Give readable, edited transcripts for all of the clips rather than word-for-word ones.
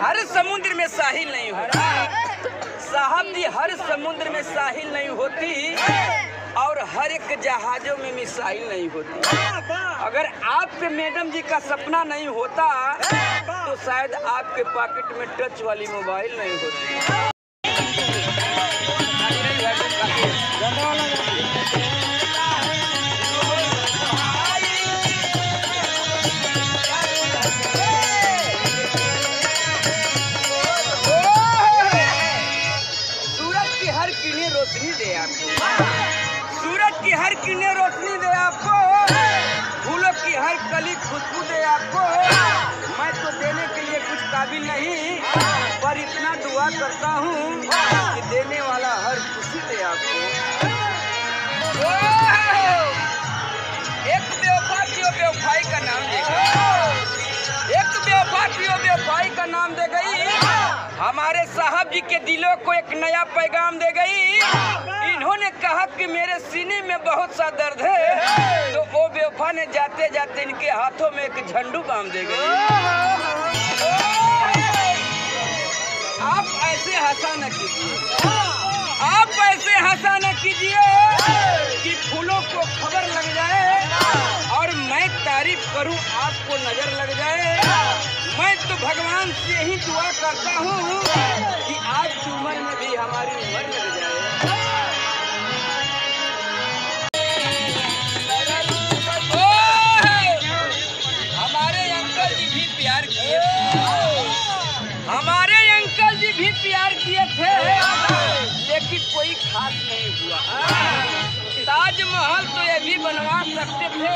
हर समुद्र में साहिल नहीं होता साहब जी, हर समुद्र में साहिल नहीं होती और हर एक जहाजों में मिसाइल नहीं होती। अगर आपके मैडम जी का सपना नहीं होता तो शायद आपके पॉकेट में टच वाली मोबाइल नहीं होती। रोशनी दे आपको, सूरज की हर किरणें रोशनी दे आपको, फूलों की हर कली खुशबू दे आपको। मैं तो देने के लिए कुछ काबिल नहीं, पर इतना दुआ करता हूँ कि देने वाला हर खुशी दे आपको। एक बेवफा की बेवफाई का नाम दे गई, एक बेवफा की बेवफाई का नाम दे गई, हमारे साहब जी के दिलों को एक नया पैगाम दे गई। इन्होंने कहा कि मेरे सीने में बहुत सा दर्द है, तो वो बेवफा ने जाते जाते इनके हाथों में एक झंडू बाम दे गई। आप ऐसे हंसा न कीजिए, आप ऐसे हंसा न कीजिए कि फूलों को खबर लग जाए और मैं तारीफ करूं आपको नजर लग जाए। मैं तो भगवान से यही दुआ करता हूँ कि आज की उम्र में भी हमारी उम्र लग जाए। हमारे अंकल जी भी प्यार किए थे, हमारे अंकल जी भी प्यार किए थे, लेकिन कोई खास नहीं हुआ। ताजमहल तो ये भी बनवा सकते थे,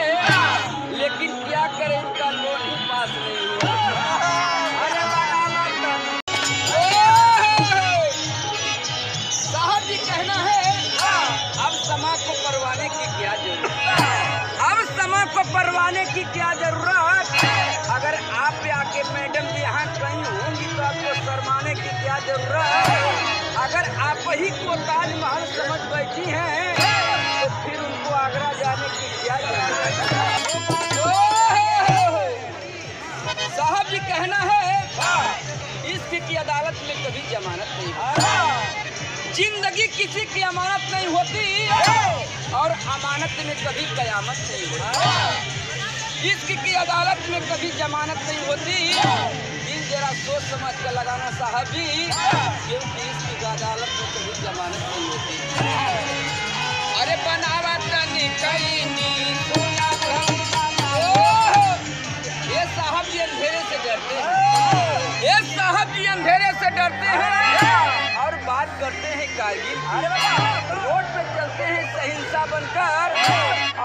लेकिन क्या करें इनका लोन ही पास नहीं हुआ। साहब जी कहना है अब समा को परवाने की क्या जरूरत, अब समा को परवाने की क्या जरूरत। अगर आप आके मैडम जी यहाँ कहीं होंगी तो आपको शर्माने की क्या जरूरत। अगर आप ही को ताजमहल समझ बैठी हैं तो फिर उनको आगरा जाने की क्या जरूरत। साहब जी कहना है इश्क की अदालत में कभी जमानत नहीं होती, जिंदगी किसी की अमानत नहीं होती और अमानत में कभी कयामत नहीं होती। इश्क की अदालत में कभी जमानत नहीं होती, दिल जरा सोच समझ कर लगाना साहब जी, क्योंकि इश्क की अदालत में कभी जमानत नहीं होती। अरे बनावा तनी कहीं ये साहब जी अंधेरे से डरते हैं, ये साहब जी अंधेरे से डरते हैं और बात करते हैं कारगिल। रोड पे चलते हैं सहिंसा बनकर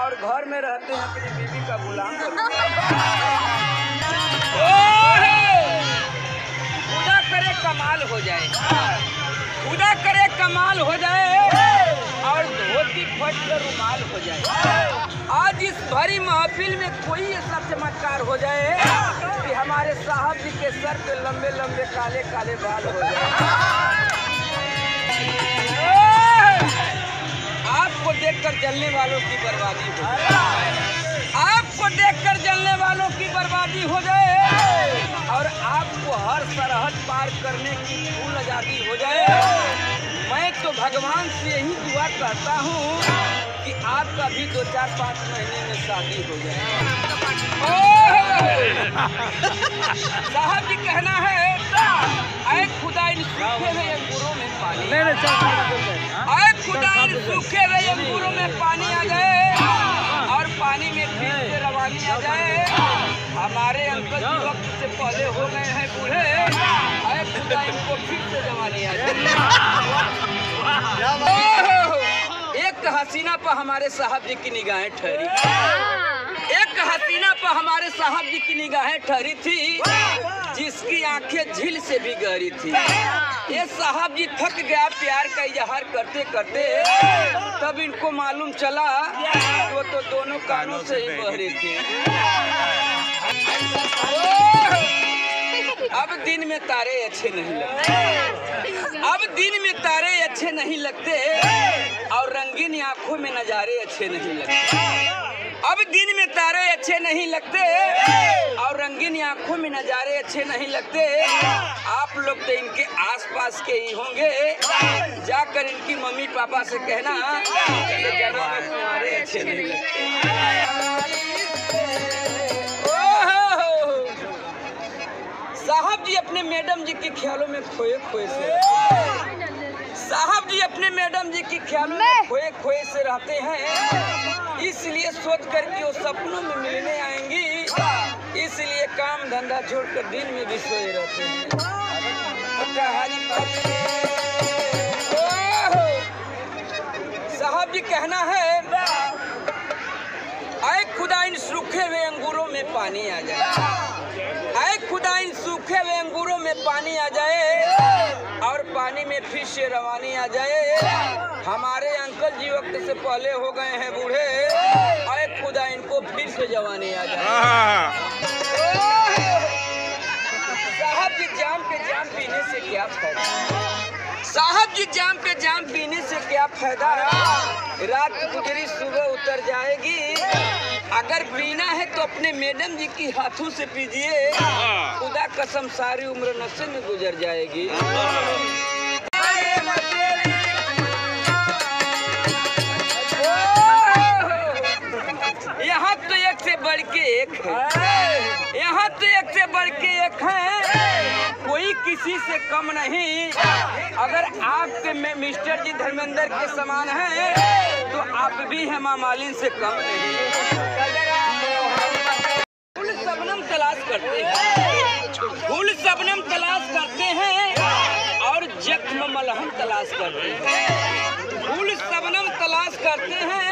और घर में रहते हैं अपनी बीवी का गुलाम बनकर। खुदा करे कमाल हो जाए, खुदा करे कमाल हो जाए और धोती फट कर रुमाल हो जाए। आज इस भरी महफिल में कोई ऐसा चमत्कार हो जाए कि हमारे साहब जी के सर पे लंबे लंबे काले काले बाल हो जाए। आपको देखकर जलने वालों की बर्बादी हो जाए, आपको देखकर जलने वालों की बर्बादी हो जाए और आपको हर सरहद पार करने की फूल आजादी हो जाए। मैं तो भगवान से यही दुआ करता हूँ कि आपका भी 2-4-5 महीने में शादी हो जाए। साहब जी कहना है ऐ खुदा इन सूखे हुए अंगूरों में पानी, ऐ खुदा इन सूखे हुए अंगूरों में पानी आ जाए और पानी में फिर से रवानी आ जाए। हमारे अंकल जी वक्त से पहले हो गए हैं बूढ़े, ऐ खुदा इनको फिर से जवानी आ जाए। एक हसीना पर हमारे साहब जी की निगाहें ठहरी, एक हसीना पर हमारे साहब जी की निगाहें ठहरी थी, जिसकी आंखें झील से भी गहरी थी। ये साहब जी थक गया प्यार का इजहार करते करते, तब इनको मालूम चला वो तो दोनों कानों से ही बहरे थे। अब दिन में तारे अच्छे नहीं लगते, अब दिन में तारे अच्छे नहीं लगते और रंगीन आंखों में नजारे अच्छे नहीं लगते। अब दिन में तारे अच्छे नहीं लगते और रंगीन आंखों में नजारे अच्छे नहीं लगते। आप लोग तो इनके आसपास के ही होंगे, जाकर इनकी मम्मी पापा से कहना ये जनाब तुम्हारे अच्छे नहीं लगते। साहब जी अपने मैडम जी के ख्यालों में खोए खोए से साहब जी अपने मैडम जी के ख्यालों में खोए खोए से रहते हैं। इसलिए सोच कर कि वो सपनों में मिलने आएंगी, इसलिए काम धंधा छोड़कर दिन में भी सोए रहते हैं। साहब जी कहना है आए खुदा इन सूखे हुए अंगूरों में पानी आ जाए, आए खुदा इन सूखे हुए अंगूरों में पानी आ जाए और पानी में फिर से रवानी आ जाए। हमारे अंकल जी वक्त से पहले हो गए हैं बूढ़े, आए खुदा इनको फिर से जवानी आ जाए। साहब जी जाम पे जाम पीने से क्या फायदा, साहब जी जाम पे जाम पीने से क्या फायदा, रात गुजरी सुबह उतर जाएगी। अगर पीना है तो अपने मैडम जी की हाथों से पीजिए, खुदा कसम सारी उम्र नशे में गुजर जाएगी। यहाँ तो एक से बढ़ के एक है, यहाँ तो एक से बढ़ के एक है, कोई किसी से कम नहीं। अगर आपके में मिस्टर जी धर्मेंद्र के समान हैं तो आप भी हेमा मालिनी से कम नहीं। फूल शबनम तलाश करते हैं, फूल शबनम तलाश करते हैं और जख्म मलहम तलाश करते हैं। फूल शबनम तलाश करते हैं,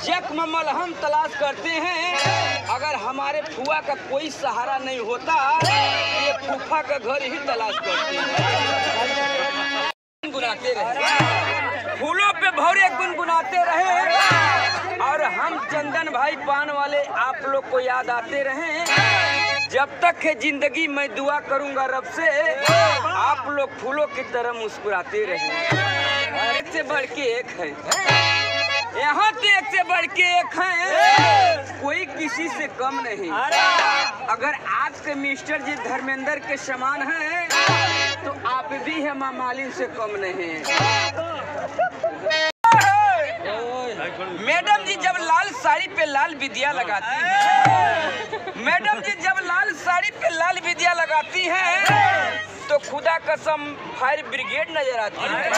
जख्म मलहम तलाश करते हैं। अगर हमारे फुआ का कोई सहारा नहीं होता, ये फूफा का घर ही तलाश करते हैं। गुनगुनाते रहे, फूलों पे भौरे गुनगुनाते रहे और हम चंदन भाई पान वाले आप लोग को याद आते रहे। जब तक है जिंदगी मैं दुआ करूंगा रब से, आप लोग फूलों की तरह मुस्कुराते रहे। एक से बढ़ के एक है, यहाँ तो एक से बढ़ के एक है, कोई किसी से कम नहीं। अगर आपके मिस्टर जी धर्मेंद्र के समान हैं तो आप भी हेमा मालिनी से कम नहीं। मैडम जी जब लाल साड़ी पे लाल विद्या लगाती है, मैडम जी जब लाल साड़ी पे लाल विद्या लगाती है तो खुदा कसम फायर ब्रिगेड नजर आती है।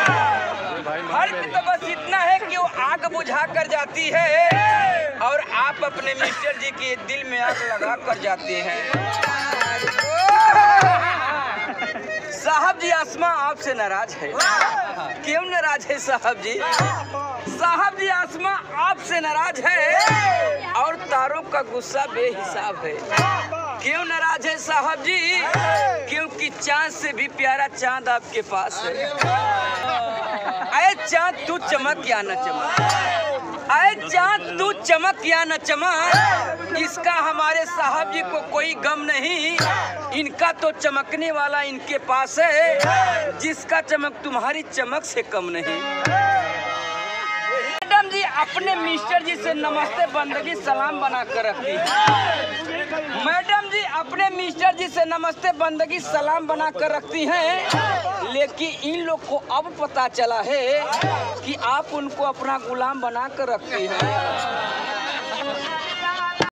फर्क तो बस इतना है कि वो आग बुझा कर जाती है और आप अपने मिस्टर जी के दिल में आग लगा कर जाते हैं। साहब जी आसमां आपसे नाराज है। क्यों नाराज है साहब जी? साहब जी आसमां आपसे नाराज है और तारों का गुस्सा बेहिसाब है। क्यों नाराज है साहब जी? क्योंकि चांद से भी प्यारा चांद आपके पास है। अरे चांद तू चमक या न चमक, अरे चांद तू चमक या न चमक, इसका हमारे साहब जी को कोई गम नहीं। इनका तो चमकने वाला इनके पास है, जिसका चमक तुम्हारी चमक से कम नहीं। मैडम जी अपने मिस्टर जी से नमस्ते बंदगी सलाम बना कर रखती है। मैडम जी अपने मिस्टर जी से नमस्ते बंदगी सलाम बना कर रखती हैं, लेकिन इन लोग को अब पता चला है कि आप उनको अपना गुलाम बना कर रखती हैं।